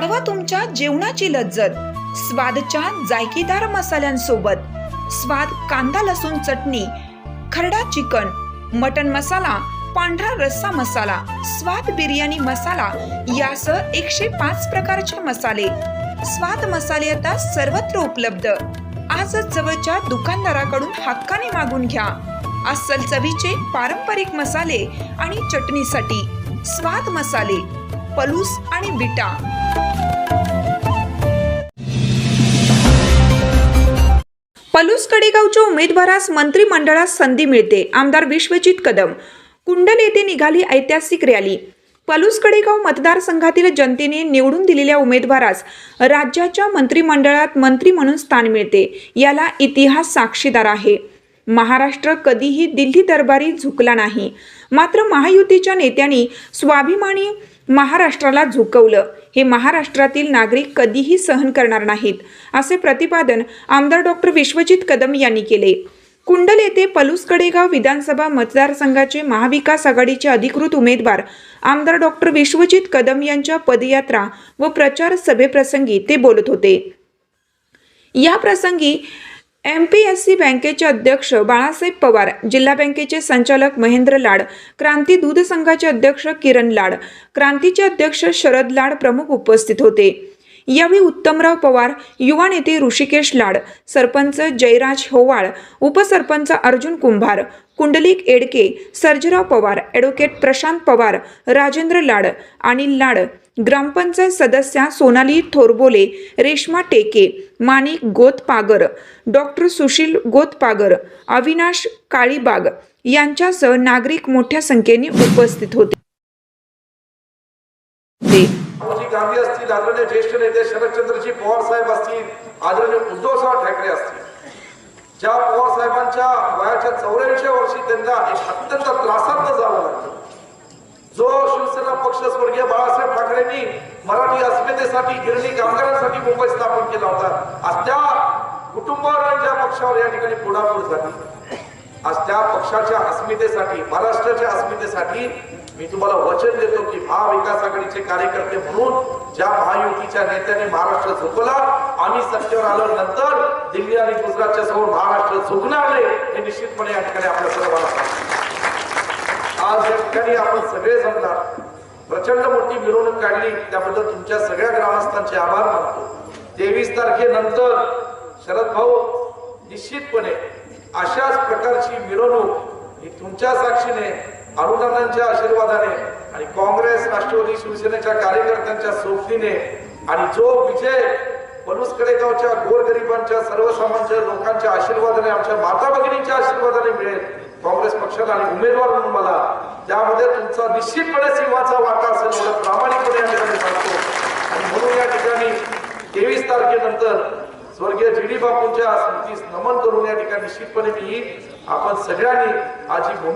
वाढवा तुमच्या जेवणाची लज्जत स्वादच्या जायकेदार मसाल्यांसोबत। स्वाद कांदा लसूण चटणी, खरडा चिकन, मटन मसाला, पांढरा रस्सा मसाला, स्वाद बिर्याणी मसाला यासह 105 प्रकारचे मसाले। स्वाद मसाले आता सर्वत्र उपलब्ध। आजच जवळच्या दुकानदाराकडून हक्काने मागून घ्या। अस्सल चवीचे पारंपरिक मसाले आणि चटणीसाठी स्वाद मसाले, पलूस आणि बिटा। पलूस कडेगावच्या उमेदवारास मंत्रिमंडळात संधी मिळते। आमदार विश्वजित कदम। कुंडल येथे निघाली ऐतिहासिक रॅली। पलूस कडेगाव मतदारसंघातील जनतेने निवडून दिलेल्या उमेदवारास राज्याच्या मंत्रिमंडळात मंत्री म्हणून स्थान मिळते। याला इतिहास साक्षीदार आहे। महाराष्ट्र कधीही दिल्ली दरबारी झुकला नाही, मात्र महायुतीच्या नेत्यांनी स्वाभिमानी महाराष्ट्राला झुकवलं। हे महाराष्ट्रातील नागरिक कधीही सहन करणार नाहीत, असे प्रतिपादन आमदार डॉक्टर विश्वजित कदम यांनी केले। कुंडल येथे पलूस कडेगाव विधानसभा मतदारसंघाचे महाविकास आघाडीचे अधिकृत उमेदवार आमदार डॉक्टर विश्वजित कदम यांच्या पदयात्रा व प्रचार सभेप्रसंगी ते बोलत होते। या प्रसंगी MPSC बँकेचे अध्यक्ष बाळासाहेब पवार, जिल्हा बँकेचे संचालक महेंद्र लाड, क्रांती दूध संघाचे अध्यक्ष किरण लाड, क्रांतीचे अध्यक्ष शरद लाड प्रमुख उपस्थित होते। यावेळी उत्तमराव पवार, युवा नेते ऋषिकेश लाड, सरपंच जयराज होवाळ, उपसरपंच अर्जुन कुंभार, कुंडलिक एडके, सर्जेराव पवार, ॲडव्होकेट प्रशांत पवार, राजेंद्र लाड, अनिल लाड, ग्रामपंचायत सदस्या सोनाली थोरबोले, रेश्मा टेके, माणिक गोतपागर, डॉक्टर सुशील गोतपागर, अविनाश काळीबाग यांच्यासह नागरिक मोठ्या संख्येने उपस्थित होते। गांधी असतील, आदरणीय ज्येष्ठ नेते शरदचंद्रजी पवार साहेब असतील, आदरणीय उद्धवसाहेब ठाकरे असतील, ज्या पवार साहेबांच्या वयाच्या 84व्या वर्षी त्यांना एक अत्यंत त्रासात जावं लागतं। जो शिवसेना पक्ष स्वर्गीय बाळासाहेब ठाकरेंनी मराठी अस्मितेसाठी, गिरणी कामगारांसाठी मुंबई स्थापन केला होता, आज त्या कुटुंबावर ज्या पक्षावर या ठिकाणी फोडाफोड झाली, आज त्या पक्षाच्या अस्मितेसाठी, महाराष्ट्राच्या अस्मितेसाठी मी तुम्हाला वचन देतो की महाविकास आघाडीचे कार्यकर्ते म्हणून ज्या महायुतीच्या नेत्यांनी महाराष्ट्र झुकवला, आम्ही सत्तेवर आल्यानंतर दिल्ली आणि गुजरातच्या समोर महाराष्ट्र झुकणार नाही हे निश्चितपणे या ठिकाणी आपल्या सर्वांना आज या ठिकाणी आपण सगळे जमणार, प्रचंड मोठी मिरवणूक काढली, त्याबद्दल तुमच्या सगळ्या ग्रामस्थांचे आभार मानतो। 23 तारखेनंतर शरद भाऊ निश्चितपणे अशाच प्रकारची मिरवणूक ही तुमच्या साक्षीने, अनुदानांच्या आशीर्वादाने आणि काँग्रेस, राष्ट्रवादी, शिवसेनेच्या कार्यकर्त्यांच्या सोबतीने आणि जो विजय पलूस कडेगावच्या गोरगरिबांच्या, सर्वसामान्य लोकांच्या आशीर्वादाने, आमच्या माता भगिनींच्या आशीर्वादाने मिळेल काँग्रेस पक्षाला आणि उमेदवार म्हणून मला, त्यामध्ये तुमचा निश्चितपणे सिंहाचा वाटा असेल एवढं प्रामाणिकपणे या ठिकाणी सांगतो। आणि म्हणून या ठिकाणी 23 तारखेनंतर स्वर्गीय GD बापूंच्या स्मृतीस नमन करून या ठिकाणी निश्चितपणे मी आपण सगळ्यांनी आज ही भूमिका